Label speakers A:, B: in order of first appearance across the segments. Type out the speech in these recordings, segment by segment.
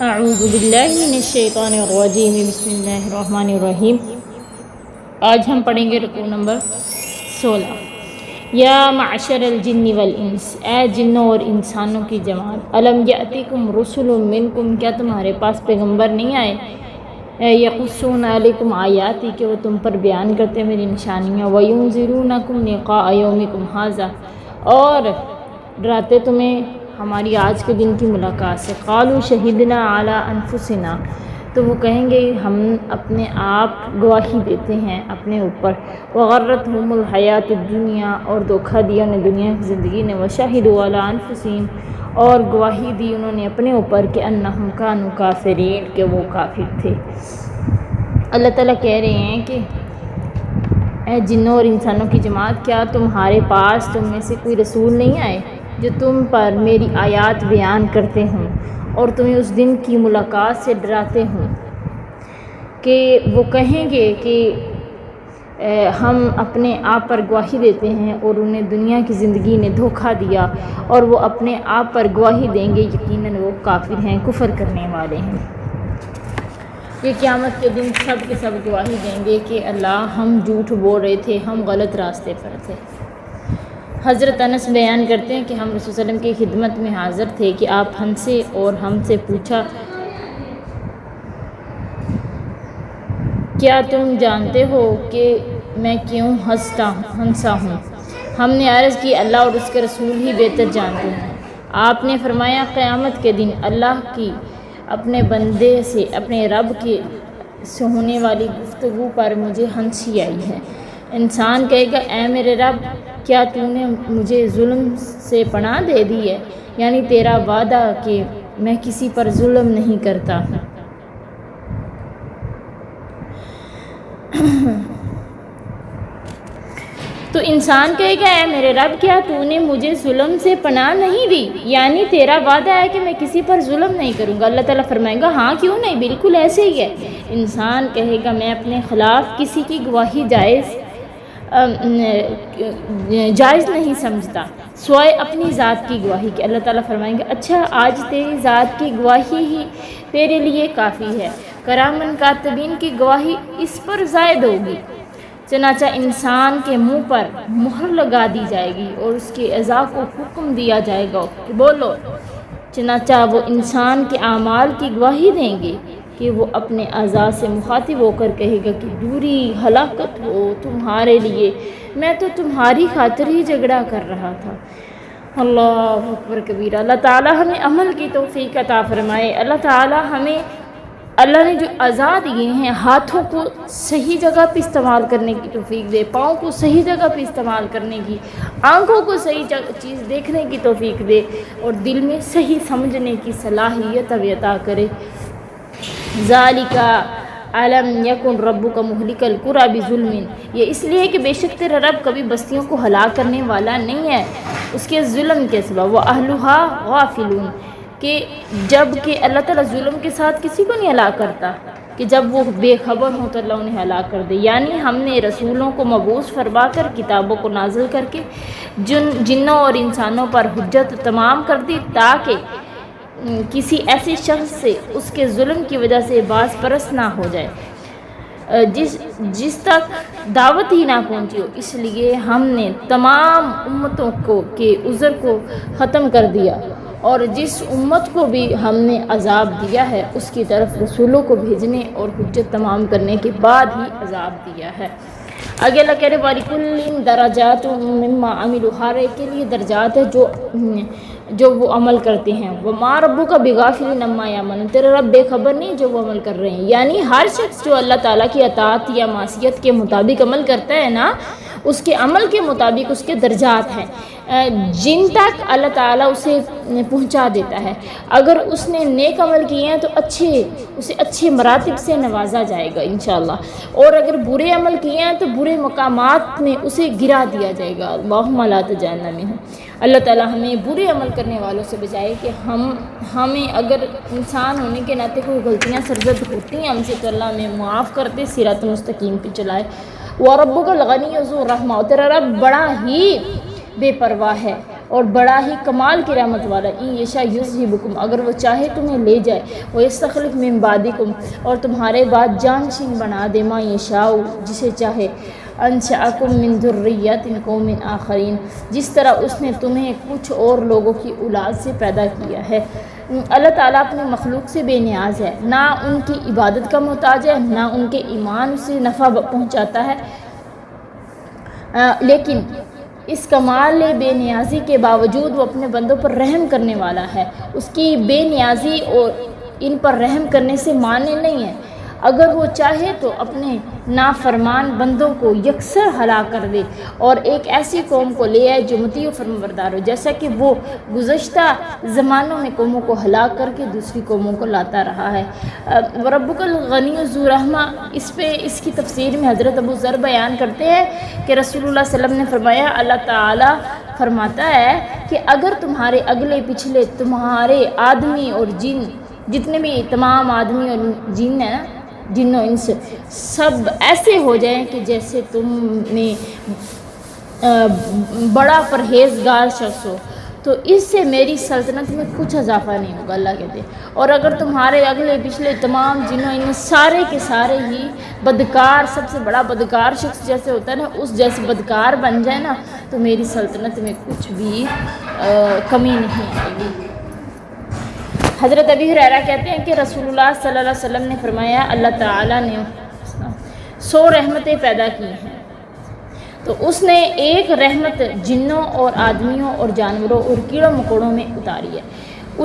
A: اعوذ باللہ من الشیطان الرجیم بسم اللہ الرحمن الرحیم۔ آج ہم پڑھیں گے رکوع نمبر 16۔ یا معشر الجن والانس، اے جنوں اور انسانوں کی جماعت، الم یأتکم رسل منکم، کیا تمہارے پاس پیغمبر نہیں آئے، یقصون علیکم آیاتی، کہ وہ تم پر بیان کرتے میری نشانیاں، وینذرونکم لقاء یومکم ھذا، اور ڈراتے تمہیں ہماری آج کے دن کی ملاقات سے۔ قالوا شہدنا علی انفسنا، تو وہ کہیں گے ہم اپنے آپ گواہی دیتے ہیں اپنے اوپر، وغرتہم الحیات الدنیا، اور دھوکہ دیا انہیں دنیا کی زندگی نے، وشہدوا علی انفسہم، اور گواہی دی انہوں نے اپنے اوپر کہ انہم کانوا کافرین، کہ وہ کافر تھے۔ اللہ تعالیٰ کہہ رہے ہیں کہ اے جنوں اور انسانوں کی جماعت، کیا تمہارے پاس تم میں سے کوئی رسول نہیں آئے جو تم پر میری آیات بیان کرتے ہوں اور تمہیں اس دن کی ملاقات سے ڈراتے ہوں، کہ وہ کہیں گے کہ ہم اپنے آپ پر گواہی دیتے ہیں، اور انہیں دنیا کی زندگی نے دھوکہ دیا، اور وہ اپنے آپ پر گواہی دیں گے یقیناً وہ کافر ہیں، کفر کرنے والے ہیں۔ یہ قیامت کے دن سب کے سب گواہی دیں گے کہ اللہ ہم جھوٹ بول رہے تھے، ہم غلط راستے پر تھے۔ حضرت انس بیان کرتے ہیں کہ ہم رسول صلی اللہ علیہ وسلم کی خدمت میں حاضر تھے کہ آپ ہنسے اور ہم سے پوچھا، کیا تم جانتے ہو کہ میں کیوں ہنسا ہوں؟ ہم نے عرض کی اللہ اور اس کے رسول ہی بہتر جانتے ہیں۔ آپ نے فرمایا قیامت کے دن اللہ کی اپنے بندے سے، اپنے رب کے سے ہونے والی گفتگو پر مجھے ہنسی آئی ہے۔ انسان کہے گا اے میرے رب، کیا تو نے مجھے ظلم سے پناہ دے دی ہے، یعنی تیرا وعدہ کہ میں کسی پر ظلم نہیں کرتا۔ تو انسان کہے گا اے میرے رب، کیا تو نے مجھے ظلم سے پناہ نہیں دی، یعنی تیرا وعدہ ہے کہ میں کسی پر ظلم نہیں کروں گا۔ اللہ تعالیٰ فرمائے گا ہاں کیوں نہیں، بالکل ایسے ہی ہے۔ انسان کہے گا میں اپنے خلاف کسی کی گواہی جائز نہیں سمجھتا سوائے اپنی ذات کی گواہی کے۔ اللہ تعالیٰ فرمائیں گے اچھا آج تیری ذات کی گواہی ہی تیرے لیے کافی ہے، کرامن کاتبین کی گواہی اس پر زائد ہوگی۔ چنانچہ انسان کے منہ پر مہر لگا دی جائے گی اور اس کے اعضاء کو حکم دیا جائے گا کہ بولو، چنانچہ وہ انسان کے اعمال کی گواہی دیں گے کہ وہ اپنے اعضاء سے مخاطب ہو کر کہے گا کہ دوری ہلاکت ہو تمہارے لیے، میں تو تمہاری خاطر ہی جھگڑا کر رہا تھا۔ اللہ اکبر کبیرہ۔ اللہ تعالیٰ ہمیں عمل کی توفیق عطا فرمائے۔ اللہ نے جو اعضاء دیے ہیں، ہاتھوں کو صحیح جگہ پہ استعمال کرنے کی توفیق دے، پاؤں کو صحیح جگہ پہ استعمال کرنے کی، آنکھوں کو صحیح چیز دیکھنے کی توفیق دے، اور دل میں صحیح سمجھنے کی صلاحیت عطا کرے۔ ذالک علم یکن ربک مہلک القری بظلم، یہ اس لیے کہ بے شک تیرا رب کبھی بستیوں کو ہلاک کرنے والا نہیں ہے اس کے ظلم کے سبب، وَأَهْلُهَا غَافِلُونَ، کہ جب کہ اللہ تعالیٰ ظلم کے ساتھ کسی کو نہیں ہلاک کرتا، کہ جب وہ بے خبر ہوں تو اللہ انہیں ہلاک کر دے۔ یعنی ہم نے رسولوں کو مبعوث فرما کر، کتابوں کو نازل کر کے جنوں اور انسانوں پر حجت تمام کر دی، تاکہ کسی ایسے شخص سے اس کے ظلم کی وجہ سے باز پرست نہ ہو جائے جس تک دعوت ہی نہ پہنچی ہو۔ اس لیے ہم نے تمام امتوں کے عذر کو ختم کر دیا، اور جس امت کو بھی ہم نے عذاب دیا ہے اس کی طرف رسولوں کو بھیجنے اور حجت تمام کرنے کے بعد ہی عذاب دیا ہے۔ آگے اللہ کہہ رہے وَلِكُلٍّ دَرَجَاتٌ مِّمَّا عَمِلُوا، ہر ایک کے لیے درجات ہے جو وہ عمل کرتے ہیں۔ وَمَا رَبُّكَ بِغَافِلٍ عَمَّا يَعْمَلُونَ، تیرا رب بے خبر نہیں جو وہ عمل کر رہے ہیں۔ یعنی ہر شخص جو اللہ تعالیٰ کی اطاعت یا معصیت کے مطابق عمل کرتا ہے نا، اس کے عمل کے مطابق اس کے درجات ہیں، جن تک اللہ تعالیٰ اسے پہنچا دیتا ہے۔ اگر اس نے نیک عمل کیے ہیں تو اسے اچھے مراتب سے نوازا جائے گا انشاءاللہ، اور اگر برے عمل کیے ہیں تو برے مقامات میں اسے گرا دیا جائے گا۔ اللہم لا تجعلنا منہم۔ اللہ تعالیٰ ہمیں برے عمل کرنے والوں سے بچائے کہ ہمیں اگر انسان ہونے کے ناطے کوئی غلطیاں سرزد ہوتی ہیں ہم سے تو اللہ ہمیں معاف کرتے، صراط مستقیم پہ چلائے۔ وَرَبُّكَ الْغَنِيُّ ذُو الرَّحْمَةِ، تیرا رب بڑا ہی بے پرواہ ہے اور بڑا ہی کمال کی رحمت والا، ان یشاء یذہبکم، اگر وہ چاہے تمہیں لے جائے، ویستخلف من بعدکم، اور تمہارے بعد جانشین بنا دے، ما یشاء، جسے چاہے، انشأکم من ذریۃ قوم آخرین، جس طرح اس نے تمہیں کچھ اور لوگوں کی اولاد سے پیدا کیا ہے۔ اللہ تعالیٰ اپنے مخلوق سے بے نیاز ہے، نہ ان کی عبادت کا محتاج ہے، نہ ان کے ایمان سے نفع پہنچاتا ہے، لیکن اس کمال بے نیازی کے باوجود وہ اپنے بندوں پر رحم کرنے والا ہے۔ اس کی بے نیازی اور ان پر رحم کرنے سے مانع نہیں ہے، اگر وہ چاہے تو اپنے نافرمان بندوں کو یکسر ہلاک کر دے اور ایک ایسی قوم کو لے آئے جو مطیع و فرمانبردار ہو، جیسا کہ وہ گزشتہ زمانوں میں قوموں کو ہلاک کر کے دوسری قوموں کو لاتا رہا ہے۔ ربک الغنی ذو رحمہ، اس کی تفسیر میں حضرت ابو ذر بیان کرتے ہیں کہ رسول اللہ صلی اللہ علیہ وسلم نے فرمایا، اللہ تعالیٰ فرماتا ہے کہ اگر تمہارے اگلے پچھلے تمہارے آدمی اور جن، جتنے بھی تمام آدمی اور جن ہیں، جن و انس، سب ایسے ہو جائیں کہ جیسے تم میں بڑا پرہیزگار شخص ہو، تو اس سے میری سلطنت میں کچھ اضافہ نہیں ہوگا، اللہ کہتے ہیں۔ اور اگر تمہارے اگلے پچھلے تمام جن و انس سارے کے سارے ہی بدکار، سب سے بڑا بدکار شخص جیسے ہوتا ہے نا، اس جیسے بدکار بن جائے نا، تو میری سلطنت میں کچھ بھی کمی نہیں آئے گی۔ حضرت ابی ہریرہ کہتے ہیں کہ رسول اللہ صلی اللہ علیہ وسلم نے فرمایا، اللہ تعالیٰ نے 100 رحمتیں پیدا کی ہیں، تو اس نے ایک رحمت جنوں اور آدمیوں اور جانوروں اور کیڑوں مکوڑوں میں اتاری ہے۔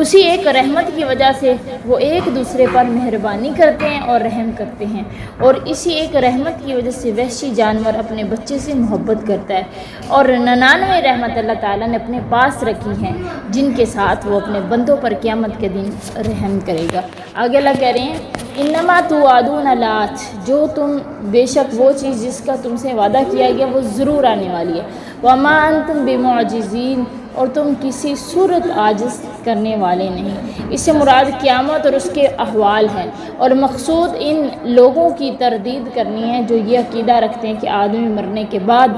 A: اسی ایک رحمت کی وجہ سے وہ ایک دوسرے پر مہربانی کرتے ہیں اور رحم کرتے ہیں، اور اسی ایک رحمت کی وجہ سے وحشی جانور اپنے بچے سے محبت کرتا ہے، اور 99 رحمت اللہ تعالیٰ نے اپنے پاس رکھی ہیں جن کے ساتھ وہ اپنے بندوں پر قیامت کے دن رحم کرے گا۔ آگے اللہ کہہ رہے ہیں، انما توعدون لآت، جو تم، بے شک وہ چیز جس کا تم سے وعدہ کیا گیا وہ ضرور آنے والی ہے، وما انتم بمعجزین، اور تم کسی صورت عاجز کرنے والے نہیں۔ اس سے مراد قیامت اور اس کے احوال ہیں، اور مقصود ان لوگوں کی تردید کرنی ہے جو یہ عقیدہ رکھتے ہیں کہ آدمی مرنے کے بعد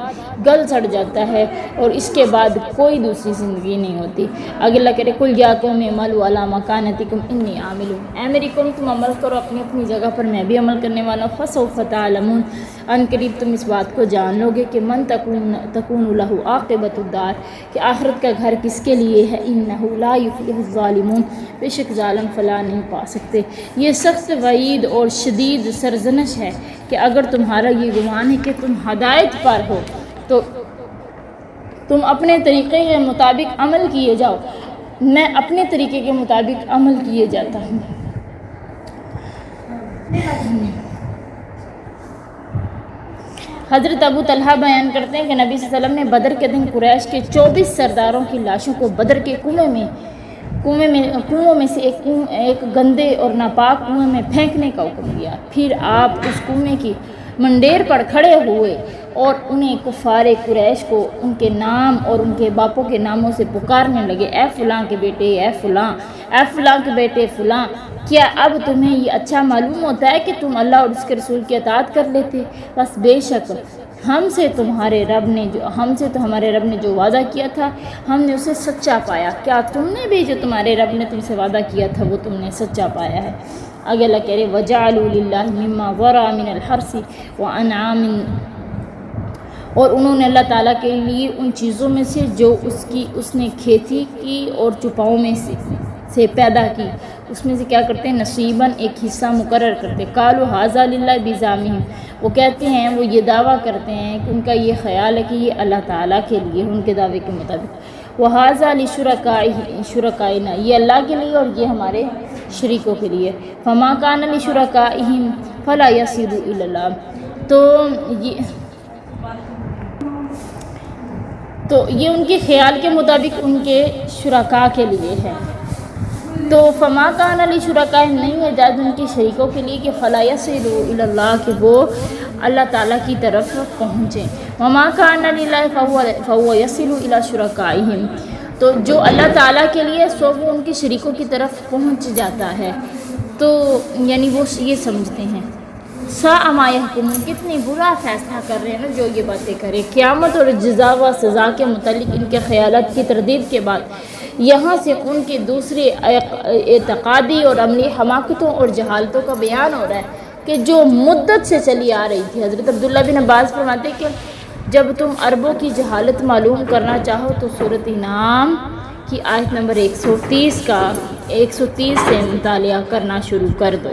A: گل سڑ جاتا ہے اور اس کے بعد کوئی دوسری زندگی نہیں ہوتی۔ اگر اللہ کرے، کل یا قوم اعملوا علی مکانتکم انی عامل، اے میری قوم تم عمل کرو اپنی اپنی جگہ پر، میں بھی عمل کرنے والا ہوں، فسوف تعلمون، ان قریب تم اس بات کو جان لو گے کہ من تکون لہ عاقبۃ الدار، کہ آخرت کا گھر کس کے لیے ہے، انہ لا یفلح الظالمون، بے شک ظالم فلاح نہیں پا سکتے۔ یہ سخت وعید اور شدید سرزنش ہے کہ اگر تمہارا یہ گمان ہے کہ تم ہدایت پر ہو تو تم اپنے طریقے کے مطابق عمل کیے جاؤ، میں اپنے طریقے کے مطابق عمل کیے جاتا ہوں۔ حضرت ابو طلحہ بیان کرتے ہیں کہ نبی صلی اللہ علیہ وسلم نے بدر کے دن قریش کے 24 سرداروں کی لاشوں کو بدر کے کنویں میں سے ایک گندے اور ناپاک کنویں میں پھینکنے کا حکم دیا۔ پھر آپ اس کنویں کی منڈیر پر کھڑے ہوئے اور انہیں کفار قریش کو ان کے نام اور ان کے باپوں کے ناموں سے پکارنے لگے، اے فلاں کے بیٹے، اے فلاں، اے فلاں کے بیٹے فلاں، کیا اب تمہیں یہ اچھا معلوم ہوتا ہے کہ تم اللہ اور اس کے رسول کی اطاعت کر لیتے؟ بس بے شک ہم سے تو ہمارے رب نے جو وعدہ کیا تھا ہم نے اسے سچا پایا، کیا تم نے بھی جو تمہارے رب نے تم سے وعدہ کیا تھا وہ تم نے سچا پایا ہے؟ آگے اللہ کہہ رہے وَجَعَلُوا لِلَّهِ مِمَّا وَرَا مِنَ الْحَرْثِ وَأَنْعَامٍ، اور انہوں نے اللہ تعالیٰ کے لیے ان چیزوں میں سے جو اس نے کھیتی کی اور چپاؤں میں سے پیدا کی، اس میں سے کیا کرتے ہیں، نصیباً ایک حصہ مقرر کرتے۔ قالوا ھذا للہ بزعمہم، وہ کہتے ہیں، وہ یہ دعویٰ کرتے ہیں کہ ان کا یہ خیال ہے کہ یہ اللہ تعالیٰ کے لیے، ان کے دعوے کے مطابق، وھذا لشرکائنا، یہ اللہ کے لیے اور یہ ہمارے شریکوں کے لیے، فما کان لشرکائہم فلا یصل الی اللہ، تو یہ ان کے خیال کے مطابق ان کے شرکاء کے لیے ہے، تو فما کان لشرکائہم نہیں ہے جائز ان کے شریکوں کے لیے کہ فلا یصل الی اللہ، کہ وہ اللہ تعالیٰ کی طرف پہنچیں، وما کان للہ فہو یصل الی شرکائہم، تو جو اللہ تعالیٰ کے لیے سو وہ ان کے شریکوں کی طرف پہنچ جاتا ہے، تو یعنی وہ یہ سمجھتے ہیں ساء ما یحکمون، کتنی برا فیصلہ کر رہے ہیں نا جو یہ باتیں کرے۔ قیامت اور جزا و سزا کے متعلق ان کے خیالات کی تردید کے بعد یہاں سے ان کے دوسرے اعتقادی اور عملی حماقتوں اور جہالتوں کا بیان ہو رہا ہے کہ جو مدت سے چلی آ رہی تھی۔ حضرت عبداللہ بن عباس فرماتے ہیں کہ جب تم عربوں کی جہالت معلوم کرنا چاہو تو سورۃ انعام کی آیت نمبر 130 سے مطالعہ کرنا شروع کر دو۔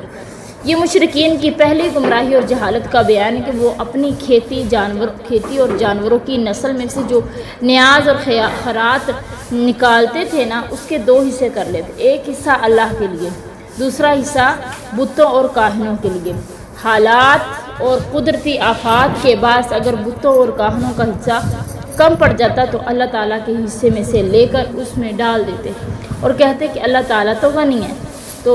A: یہ مشرکین کی پہلی گمراہی اور جہالت کا بیان ہے کہ وہ اپنی کھیتی اور جانوروں کی نسل میں سے جو نیاز اور خیرات نکالتے تھے نا، اس کے دو حصے کر لیتے، ایک حصہ اللہ کے لیے، دوسرا حصہ بتوں اور کاہنوں کے لیے۔ حالات اور قدرتی آفات کے باعث اگر بتوں اور کاہنوں کا حصہ کم پڑ جاتا تو اللہ تعالیٰ کے حصے میں سے لے کر اس میں ڈال دیتے اور کہتے کہ اللہ تعالیٰ تو غنی ہے، تو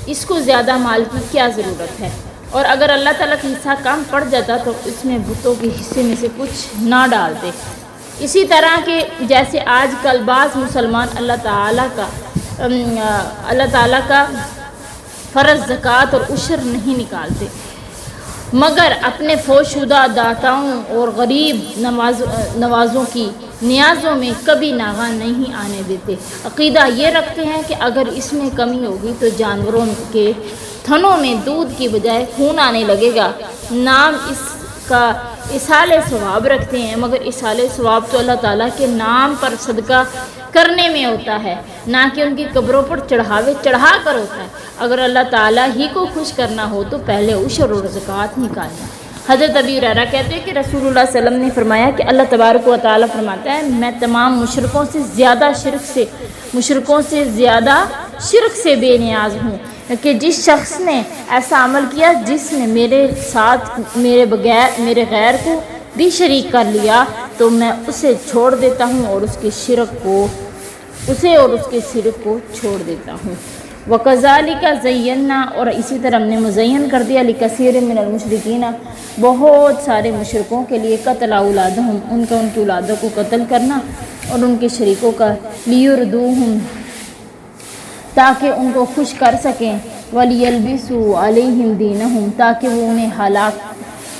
A: اس کو زیادہ مال کی کیا ضرورت ہے، اور اگر اللہ تعالیٰ کا حصہ کم پڑ جاتا تو اس میں بتوں کے حصے میں سے کچھ نہ ڈالتے۔ اسی طرح کہ جیسے آج کل بعض مسلمان اللہ تعالیٰ کا فرض زکوٰۃ اور عشر نہیں نکالتے، مگر اپنے فوت شدہ داتاؤں اور غریب نوازوں کی نیازوں میں کبھی ناغہ نہیں آنے دیتے۔ عقیدہ یہ رکھتے ہیں کہ اگر اس میں کمی ہوگی تو جانوروں کے تھنوں میں دودھ کی بجائے خون آنے لگے گا۔ نام اس کا اصال ثواب رکھتے ہیں، مگر اصال ثواب تو اللہ تعالیٰ کے نام پر صدقہ کرنے میں ہوتا ہے، نہ کہ ان کی قبروں پر چڑھا کر ہوتا ہے۔ اگر اللہ تعالیٰ ہی کو خوش کرنا ہو تو پہلے عشر اور زکوٰۃ نکالیں۔ حضرت ابی ہریرہ کہتے ہیں کہ رسول اللہ صلی اللہ علیہ وسلم نے فرمایا کہ اللہ تبارک و تعالیٰ فرماتا ہے میں تمام مشرکوں سے زیادہ بے نیاز ہوں کہ جس شخص نے ایسا عمل کیا جس نے میرے ساتھ میرے غیر کو بھی شریک کر لیا تو میں اسے چھوڑ دیتا ہوں اور اس کے شرک کو چھوڑ دیتا ہوں۔ وَكَذَلِكَ زَيَّنَّا، اور اسی طرح ہم نے مزین کر دیا لِكَثِيرٍ مِّنَ الْمُشْرِكِينَ، بہت سارے مشرکوں کے لیے قتل اولادہم، ان کی اولادوں کو قتل کرنا اور ان کے شریکوں کا لِيُرْدُوهُمْ، تاکہ ان کو خوش کر سکیں، وَلِيَلْبِسُوا عَلَيْهِمْ دِينَهُمْ، تاکہ وہ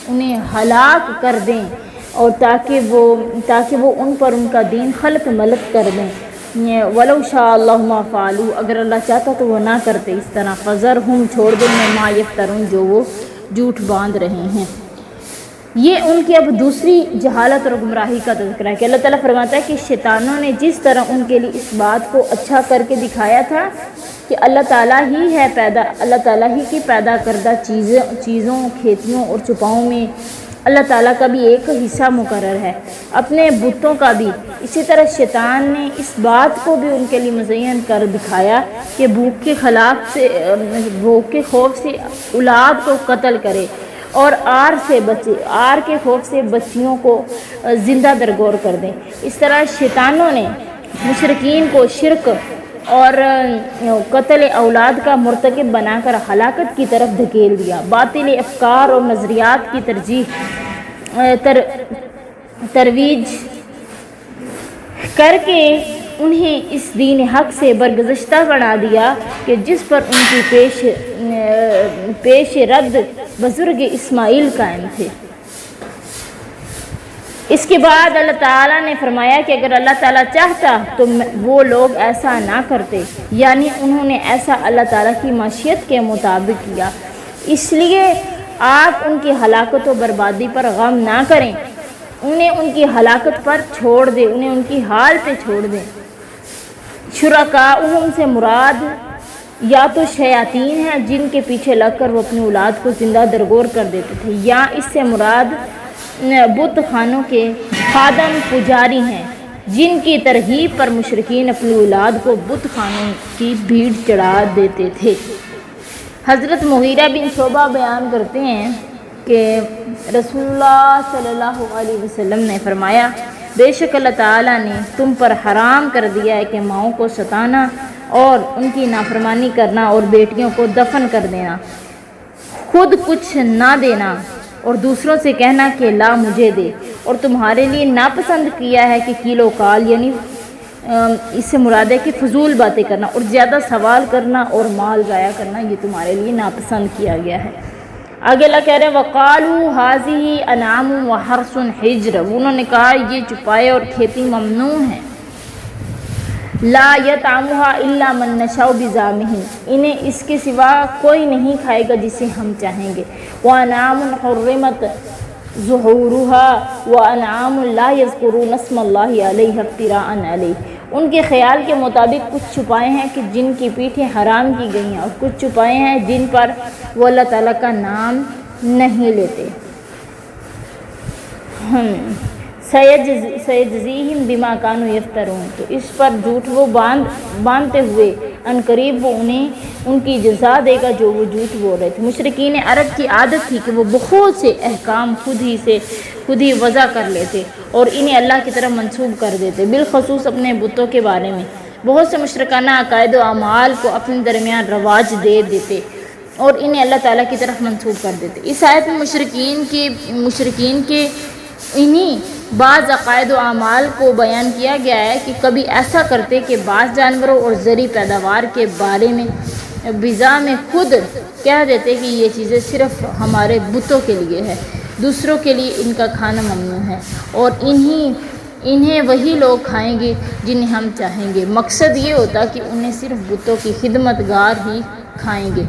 A: انہیں ہلاک کر دیں اور تاکہ وہ ان پر ان کا دین خلق ملت کر دیں۔ وَلَوْ شَاءَ اللَّهُ مَا فَعَلُوا، اگر اللہ چاہتا تو وہ نہ کرتے اس طرح۔ فَذَرْهُمْ، چھوڑ دیں مَا يَفْتَرُونَ، جو وہ جھوٹ باندھ رہے ہیں۔ یہ ان کی اب دوسری جہالت اور گمراہی کا تذکرہ ہے کہ اللہ تعالیٰ فرماتا ہے کہ شیطانوں نے جس طرح ان کے لیے اس بات کو اچھا کر کے دکھایا تھا کہ اللہ تعالیٰ ہی کی پیدا کردہ چیزوں، کھیتیوں اور چھپاؤں میں اللہ تعالیٰ کا بھی ایک حصہ مقرر ہے، اپنے بتوں کا بھی، اسی طرح شیطان نے اس بات کو بھی ان کے لیے مزین کر دکھایا کہ بھوک کے خوف سے اولاد کو قتل کرے اور آر کے خوف سے بچیوں کو زندہ درگور کر دیں۔ اس طرح شیطانوں نے مشرکین کو شرک اور قتل اولاد کا مرتکب بنا کر ہلاکت کی طرف دھکیل دیا۔ باطل افکار اور نظریات کی ترویج کر کے انہیں اس دین حق سے برگزشتہ بنا دیا کہ جس پر ان کی پیش رد بزرگ اسماعیل قائم تھے۔ اس کے بعد اللہ تعالیٰ نے فرمایا کہ اگر اللہ تعالیٰ چاہتا تو وہ لوگ ایسا نہ کرتے، یعنی انہوں نے ایسا اللہ تعالیٰ کی مشیت کے مطابق کیا، اس لیے آپ ان کی ہلاکت و بربادی پر غم نہ کریں، انہیں ان کی ہلاکت پر چھوڑ دیں، انہیں ان کی حال پہ چھوڑ دیں۔ شرکاؤہم سے مراد یا تو شیاطین ہیں جن کے پیچھے لگ کر وہ اپنی اولاد کو زندہ درگور کر دیتے تھے، یا اس سے مراد بت خانوں کے خادم پجاری ہیں جن کی ترغیب پر مشرکین اپنی اولاد کو بت خانوں کی بھیڑ چڑھا دیتے تھے۔ حضرت مغیرہ بن شعبہ بیان کرتے ہیں کہ رسول اللہ صلی اللہ علیہ وسلم نے فرمایا بے شک اللہ تعالیٰ نے تم پر حرام کر دیا ہے کہ ماؤں کو ستانا اور ان کی نافرمانی کرنا اور بیٹیوں کو دفن کر دینا، خود کچھ نہ دینا اور دوسروں سے کہنا کہ لا مجھے دے، اور تمہارے لیے ناپسند کیا ہے کہ کیلو کال یعنی اس سے مراد ہے کہ فضول باتیں کرنا اور زیادہ سوال کرنا اور مال ضائع کرنا یہ تمہارے لیے ناپسند کیا گیا ہے۔ آگے اللہ کہہ رہے ہیں وَقَالُوا هَٰذِهِ أَنْعَامٌ وَحَرْثٌ حِجْرٌ، انہوں نے کہا یہ چوپائے اور کھیتی ممنوع ہیں، لا يطعمها الا من نشاء بزعمهم، انہیں اس کے سوا کوئی نہیں کھائے گا جسے ہم چاہیں گے، وانعام حرمت ظہورها وانعام لا يذكرون اسم اللہ علیہ افتراء علیہ، ان کے خیال کے مطابق کچھ چھپائے ہیں کہ جن کی پیٹھیں حرام کی گئی ہیں، اور کچھ چھپائے ہیں جن پر وہ اللہ تعالیٰ کا نام نہیں لیتے۔ سیجزیہم بما کانوا یفترون، تو اس پر جھوٹ وہ باندھتے ہوئے ان قریب وہ انہیں ان کی جزا دے گا جو وہ جھوٹ بول رہے تھے۔ مشرکین عرب کی عادت تھی کہ وہ بہت سے احکام خود ہی وضع کر لیتے اور انہیں اللہ کی طرف منسوب کر دیتے، بالخصوص اپنے بتوں کے بارے میں بہت سے مشرکانہ عقائد و اعمال کو اپنے درمیان رواج دے دیتے اور انہیں اللہ تعالیٰ کی طرف منسوب کر دیتے۔ اس آیت میں مشرکین کے انہی بعض عقائد و اعمال کو بیان کیا گیا ہے کہ کبھی ایسا کرتے کہ بعض جانوروں اور زرعی پیداوار کے بارے میں بضاع میں خود کہہ دیتے کہ یہ چیزیں صرف ہمارے بتوں کے لیے ہے، دوسروں کے لیے ان کا کھانا ممنوع ہے، اور انہیں وہی لوگ کھائیں گے جنہیں ہم چاہیں گے۔ مقصد یہ ہوتا کہ انہیں صرف بتوں کی خدمت گار ہی کھائیں گے۔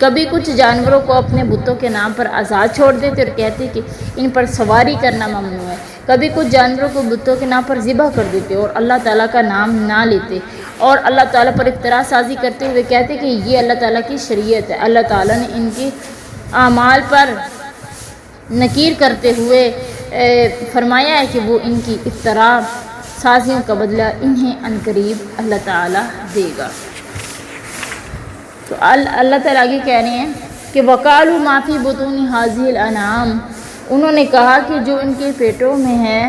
A: کبھی کچھ جانوروں کو اپنے بتوں کے نام پر آزاد چھوڑ دیتے اور کہتے کہ ان پر سواری کرنا ممنوع ہے، کبھی کچھ جانوروں کو بتوں کے نام پر ذبح کر دیتے اور اللہ تعالیٰ کا نام نہ لیتے، اور اللہ تعالیٰ پر افتراء سازی کرتے ہوئے کہتے کہ یہ اللہ تعالیٰ کی شریعت ہے۔ اللہ تعالیٰ نے ان کی اعمال پر نکیر کرتے ہوئے فرمایا ہے کہ وہ ان کی افتراء سازیوں کا بدلہ انہیں عنقریب اللہ تعالیٰ دے گا۔ تو اللہ تعالیٰ آگے کہہ رہے ہیں کہ وَقَالُوا مَا فِي بُطُونِ هَٰذِهِ الْأَنْعَامِ، انہوں نے کہا کہ جو ان کے پیٹوں میں ہے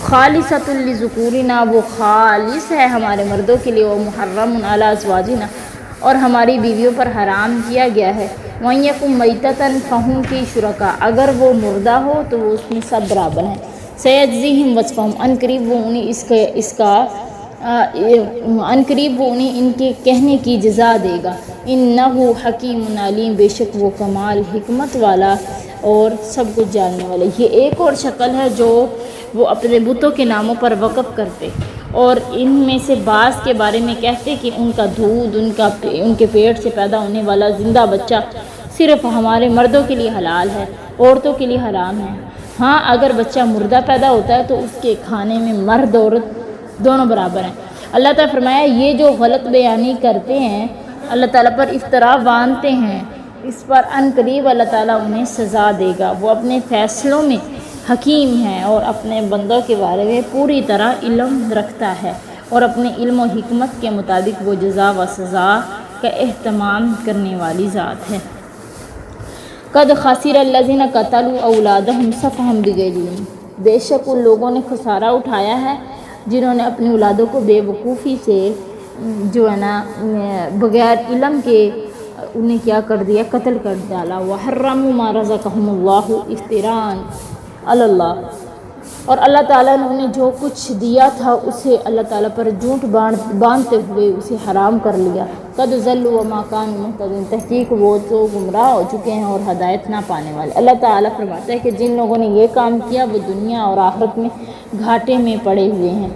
A: خَالِصَةٌ لِذُكُورِنَا، وہ خالص ہے ہمارے مردوں کے لیے، وَمُحَرَّمٌ عَلَىٰ أَزْوَاجِنَا، اور ہماری بیویوں پر حرام کیا گیا ہے، وَإِن يَكُن مَيْتَةً فَهُمْ فِيهِ شُرَكَاءُ، اگر وہ مردہ ہو تو وہ اس میں سب برابر ہیں، سَيَجْزِيهِمْ وَصْفَهُمْ، عنقریب وہ انہیں عنقریب وہ انہیں ان کے کہنے کی جزا دے گا، انہ حکیم علیم، بے شک وہ کمال حکمت والا اور سب کچھ جاننے والا۔ یہ ایک اور شکل ہے جو وہ اپنے بتوں کے ناموں پر وقف کرتے اور ان میں سے بعض کے بارے میں کہتے کہ ان کا دودھ ان کے پیٹ سے پیدا ہونے والا زندہ بچہ صرف ہمارے مردوں کے لیے حلال ہے، عورتوں کے لیے حرام ہے۔ ہاں اگر بچہ مردہ پیدا ہوتا ہے تو اس کے کھانے میں مرد عورت دونوں برابر ہیں۔ اللہ تعالیٰ فرمایا یہ جو غلط بیانی کرتے ہیں، اللہ تعالیٰ پر افتراء باندھتے ہیں، اس پر عنقریب اللہ تعالیٰ انہیں سزا دے گا۔ وہ اپنے فیصلوں میں حکیم ہے اور اپنے بندوں کے بارے میں پوری طرح علم رکھتا ہے، اور اپنے علم و حکمت کے مطابق وہ جزا و سزا کا اہتمام کرنے والی ذات ہے۔ قد خسر الذین قتلوا اولادہم سفہا بغیر علم، بے شک ان لوگوں نے خسارہ اٹھایا ہے جنہوں نے اپنی اولادوں کو بے وقوفی سے جو ہے نا بغیر علم کے انہیں کیا کر دیا، قتل کر ڈالا۔ وحرموا ما رزقهم اللہ افتراء علی اللہ، اور اللہ تعالیٰ نے انہیں جو کچھ دیا تھا اسے اللہ تعالیٰ پر جھوٹ باندھتے ہوئے اسے حرام کر لیا۔ قد ضلوا وما كانوا مهتدين، تحقیق وہ تو گمراہ ہو چکے ہیں اور ہدایت نہ پانے والے۔ اللہ تعالیٰ فرماتا ہے کہ جن لوگوں نے یہ کام کیا وہ دنیا اور آخرت میں گھاٹے میں پڑے ہوئے ہیں۔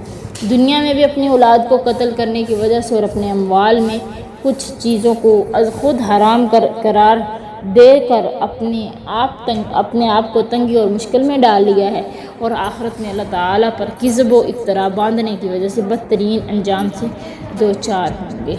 A: دنیا میں بھی اپنی اولاد کو قتل کرنے کی وجہ سے اور اپنے اموال میں کچھ چیزوں کو از خود حرام قرار دے کر اپنے آپ کو تنگی اور مشکل میں ڈال لیا ہے، اور آخرت میں اللہ تعالیٰ پر کذب و افتراء باندھنے کی وجہ سے بدترین انجام سے دوچار ہوں گے۔